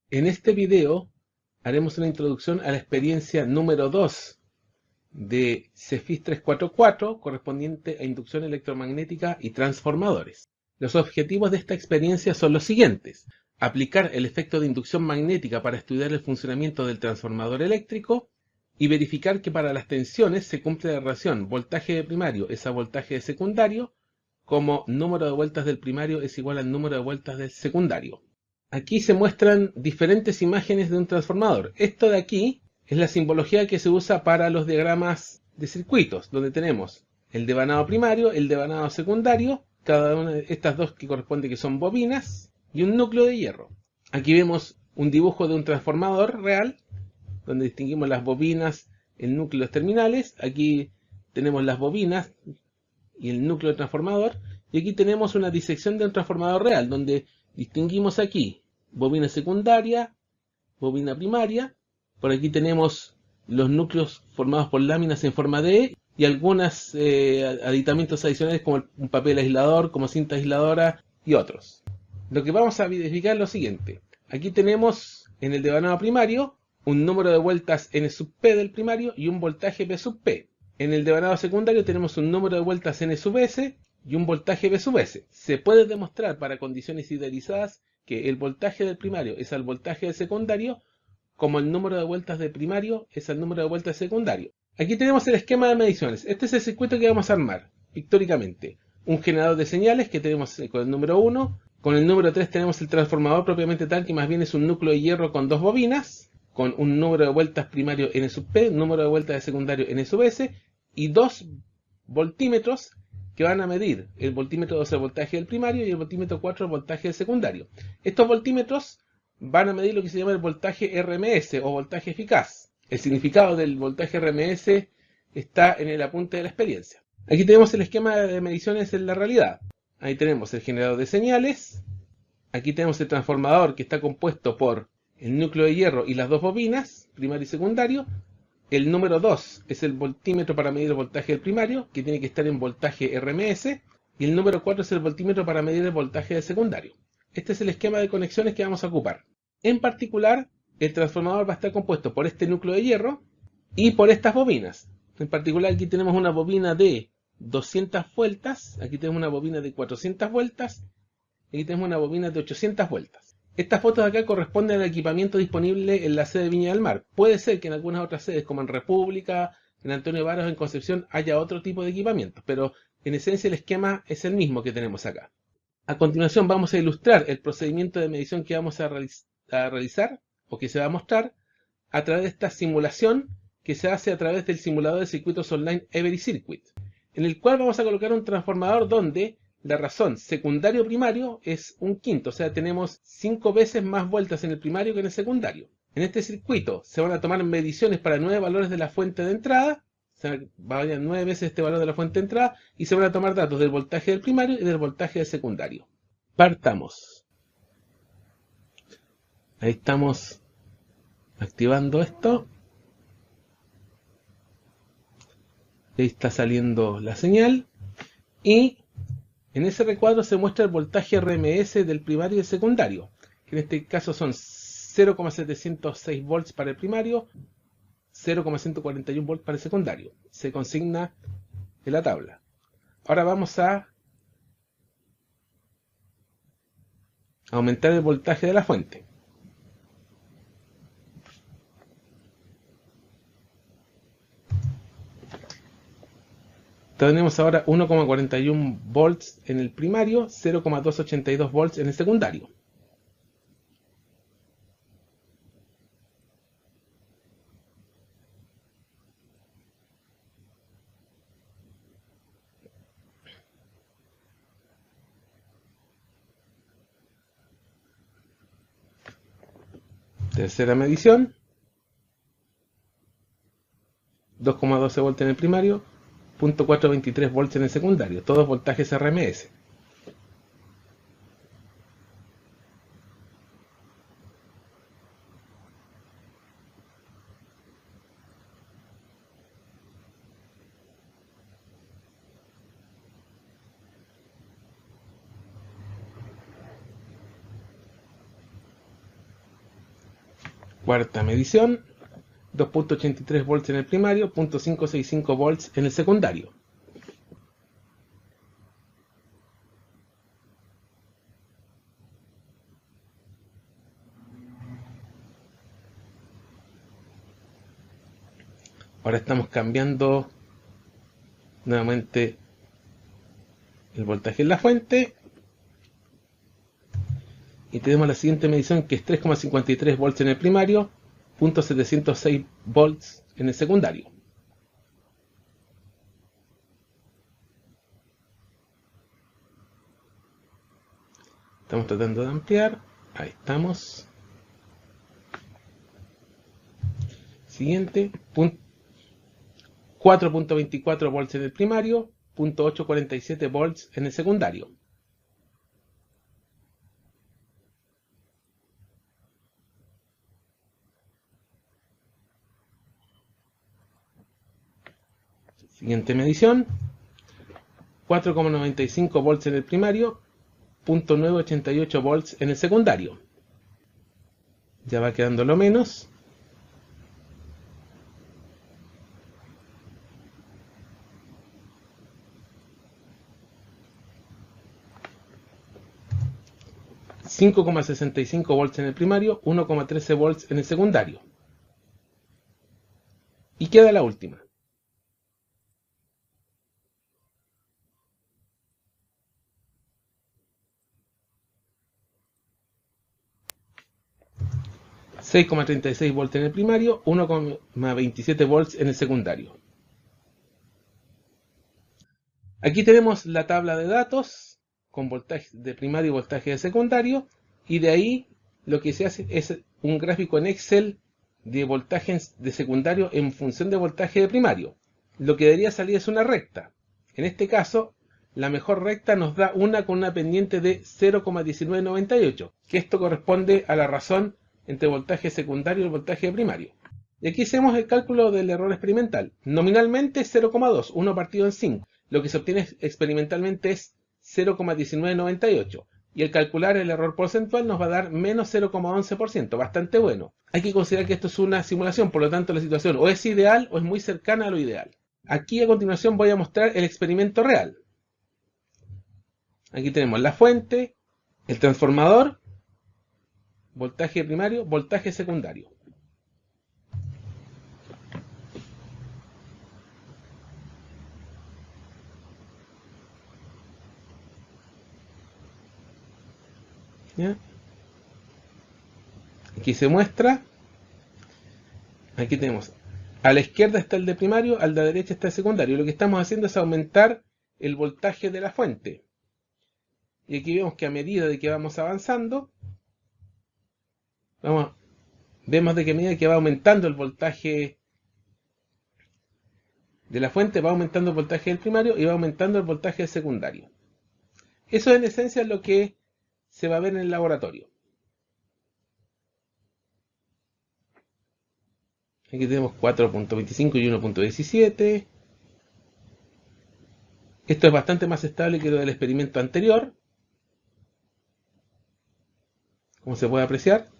En este video haremos una introducción a la experiencia número 2 de CEFIS 344 correspondiente a inducción electromagnética y transformadores. Los objetivos de esta experiencia son los siguientes: aplicar el efecto de inducción magnética para estudiar el funcionamiento del transformador eléctrico y verificar que para las tensiones se cumple la relación voltaje de primario es a voltaje de secundario, como número de vueltas del primario es igual al número de vueltas del secundario. Aquí se muestran diferentes imágenes de un transformador. Esto de aquí es la simbología que se usa para los diagramas de circuitos, donde tenemos el devanado primario, el devanado secundario, cada una de estas dos que corresponde que son bobinas, y un núcleo de hierro. Aquí vemos un dibujo de un transformador real, donde distinguimos las bobinas en núcleos terminales. Aquí tenemos las bobinas y el núcleo del transformador, y aquí tenemos una disección de un transformador real, donde distinguimos aquí bobina secundaria, bobina primaria. Por aquí tenemos los núcleos formados por láminas en forma de E y algunos aditamentos adicionales como un papel aislador, como cinta aisladora y otros. Lo que vamos a verificar es lo siguiente. Aquí tenemos en el devanado primario un número de vueltas N sub P del primario y un voltaje P sub P. En el devanado secundario tenemos un número de vueltas N sub S y un voltaje V sub S. Se puede demostrar para condiciones idealizadas que el voltaje del primario es al voltaje del secundario, como el número de vueltas del primario es al número de vueltas del secundario. Aquí tenemos el esquema de mediciones. Este es el circuito que vamos a armar pictóricamente. Un generador de señales que tenemos con el número 1. Con el número 3 tenemos el transformador propiamente tal, que más bien es un núcleo de hierro con dos bobinas, con un número de vueltas primario N sub P, un número de vueltas de secundario N sub S, y dos voltímetros que van a medir el voltímetro 2 el voltaje del primario y el voltímetro 4 el voltaje del secundario. Estos voltímetros van a medir lo que se llama el voltaje RMS o voltaje eficaz. El significado del voltaje RMS está en el apunte de la experiencia. Aquí tenemos el esquema de mediciones en la realidad. Ahí tenemos el generador de señales. Aquí tenemos el transformador, que está compuesto por el núcleo de hierro y las dos bobinas, primario y secundario. El número 2 es el voltímetro para medir el voltaje del primario, que tiene que estar en voltaje RMS. Y el número 4 es el voltímetro para medir el voltaje del secundario. Este es el esquema de conexiones que vamos a ocupar. En particular, el transformador va a estar compuesto por este núcleo de hierro y por estas bobinas. En particular, aquí tenemos una bobina de 200 vueltas, aquí tenemos una bobina de 400 vueltas, y aquí tenemos una bobina de 800 vueltas. Estas fotos de acá corresponden al equipamiento disponible en la sede de Viña del Mar. Puede ser que en algunas otras sedes, como en República, en Antonio Varas o en Concepción, haya otro tipo de equipamiento, pero en esencia el esquema es el mismo que tenemos acá. A continuación vamos a ilustrar el procedimiento de medición que vamos a realizar o que se va a mostrar a través de esta simulación que se hace a través del simulador de circuitos online Every Circuit, en el cual vamos a colocar un transformador donde la razón secundario-primario es un quinto, o sea, tenemos 5 veces más vueltas en el primario que en el secundario. En este circuito se van a tomar mediciones para 9 valores de la fuente de entrada, se vayan 9 veces este valor de la fuente de entrada, y se van a tomar datos del voltaje del primario y del voltaje del secundario. Partamos. Ahí estamos activando esto. Ahí está saliendo la señal. Y en ese recuadro se muestra el voltaje RMS del primario y el secundario, que en este caso son 0,706 volts para el primario, 0,141 volts para el secundario. Se consigna en la tabla. Ahora vamos a aumentar el voltaje de la fuente. Tenemos ahora 1,41 volts en el primario, 0,282 volts en el secundario. Tercera medición, 2,12 volts en el primario, 0,423 volts en el secundario, todos voltajes RMS. Cuarta medición, 2.83 volts en el primario, 0.565 volts en el secundario. Ahora estamos cambiando nuevamente el voltaje en la fuente. Y tenemos la siguiente medición, que es 3,53 volts en el primario, 0.706 volts en el secundario. Estamos tratando de ampliar. Ahí estamos. Siguiente, 4.24 volts en el primario, 0.847 volts en el secundario. Siguiente medición, 4,95 volts en el primario, 0.988 volts en el secundario. Ya va quedando lo menos. $5,65 volts en el primario, 1,13 volts en el secundario. Y queda la última. $6,36 volts en el primario, 1,27 volts en el secundario. Aquí tenemos la tabla de datos con voltaje de primario y voltaje de secundario, y de ahí lo que se hace es un gráfico en Excel de voltaje de secundario en función de voltaje de primario. Lo que debería salir es una recta. En este caso, la mejor recta nos da una con una pendiente de 0,1998, que esto corresponde a la razón entre voltaje secundario y el voltaje primario. Y aquí hacemos el cálculo del error experimental. Nominalmente 0,2, 1 partido en 5. Lo que se obtiene experimentalmente es 0,1998. Y el calcular el error porcentual nos va a dar menos 0,11%, bastante bueno. Hay que considerar que esto es una simulación, por lo tanto la situación o es ideal o es muy cercana a lo ideal. Aquí a continuación voy a mostrar el experimento real. Aquí tenemos la fuente, el transformador, voltaje primario, voltaje secundario. ¿Ya? Aquí se muestra, aquí tenemos, a la izquierda está el de primario, a la derecha está el secundario. Lo que estamos haciendo es aumentar el voltaje de la fuente. Y aquí vemos que a medida de que vamos avanzando, vemos de que a medida que va aumentando el voltaje de la fuente, va aumentando el voltaje del primario y va aumentando el voltaje del secundario. Eso en esencia es lo que se va a ver en el laboratorio. Aquí tenemos 4.25 y 1.17. Esto es bastante más estable que lo del experimento anterior, como se puede apreciar.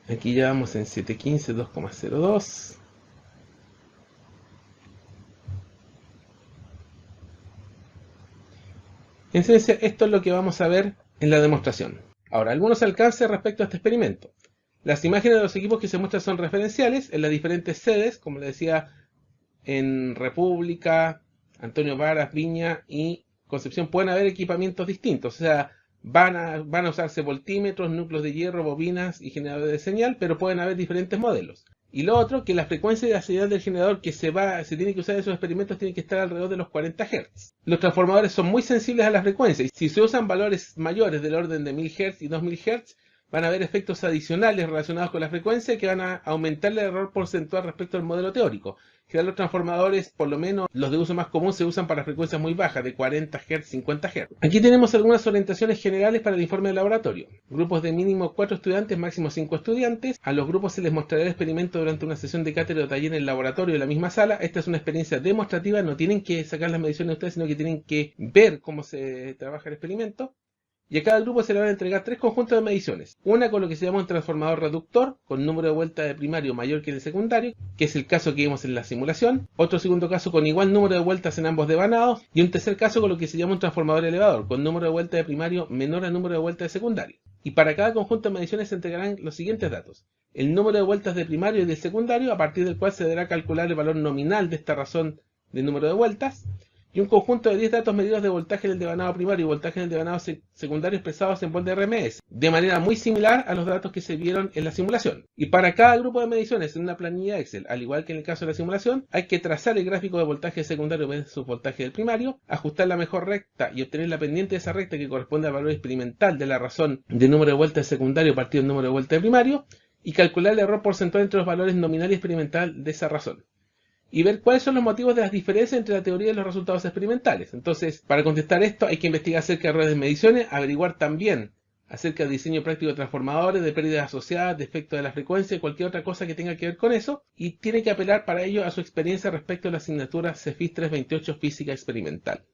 Aquí ya vamos en 715, 2,02. En esencia, esto es lo que vamos a ver en la demostración. Ahora, algunos alcances respecto a este experimento. Las imágenes de los equipos que se muestran son referenciales en las diferentes sedes, como les decía, en República, Antonio Varas, Viña y Concepción pueden haber equipamientos distintos. O sea, van a usarse voltímetros, núcleos de hierro, bobinas y generadores de señal, pero pueden haber diferentes modelos. Y lo otro, que la frecuencia de la señal del generador que se tiene que usar en esos experimentos tiene que estar alrededor de los 40 Hz. Los transformadores son muy sensibles a la frecuencia y si se usan valores mayores del orden de 1000 Hz y 2000 Hz, van a haber efectos adicionales relacionados con la frecuencia que van a aumentar el error porcentual respecto al modelo teórico. general los transformadores, por lo menos los de uso más común, se usan para frecuencias muy bajas, de 40 Hz, 50 Hz. Aquí tenemos algunas orientaciones generales para el informe de laboratorio. Grupos de mínimo 4 estudiantes, máximo 5 estudiantes. A los grupos se les mostrará el experimento durante una sesión de cátedra o taller en el laboratorio de la misma sala. Esta es una experiencia demostrativa, no tienen que sacar las mediciones ustedes, sino que tienen que ver cómo se trabaja el experimento. Y a cada grupo se le van a entregar 3 conjuntos de mediciones. Una con lo que se llama un transformador reductor, con número de vueltas de primario mayor que el secundario, que es el caso que vimos en la simulación. Otro segundo caso con igual número de vueltas en ambos devanados. Y un tercer caso con lo que se llama un transformador elevador, con número de vueltas de primario menor al número de vueltas de secundario. Y para cada conjunto de mediciones se entregarán los siguientes datos. El número de vueltas de primario y del secundario, a partir del cual se deberá calcular el valor nominal de esta razón de número de vueltas. Y un conjunto de 10 datos medidos de voltaje en el devanado primario y voltaje en el devanado secundario expresados en volt de RMS, de manera muy similar a los datos que se vieron en la simulación. Y para cada grupo de mediciones en una planilla Excel, al igual que en el caso de la simulación, hay que trazar el gráfico de voltaje secundario versus voltaje del primario, ajustar la mejor recta y obtener la pendiente de esa recta que corresponde al valor experimental de la razón de número de vueltas de secundario partido del número de vueltas de primario, y calcular el error porcentual entre los valores nominal y experimental de esa razón. Y ver cuáles son los motivos de las diferencias entre la teoría y los resultados experimentales. Entonces, para contestar esto hay que investigar acerca de errores de mediciones, averiguar también acerca del diseño práctico de transformadores, de pérdidas asociadas, de efecto de la frecuencia y cualquier otra cosa que tenga que ver con eso, y tiene que apelar para ello a su experiencia respecto a la asignatura CEFIS 328 Física Experimental.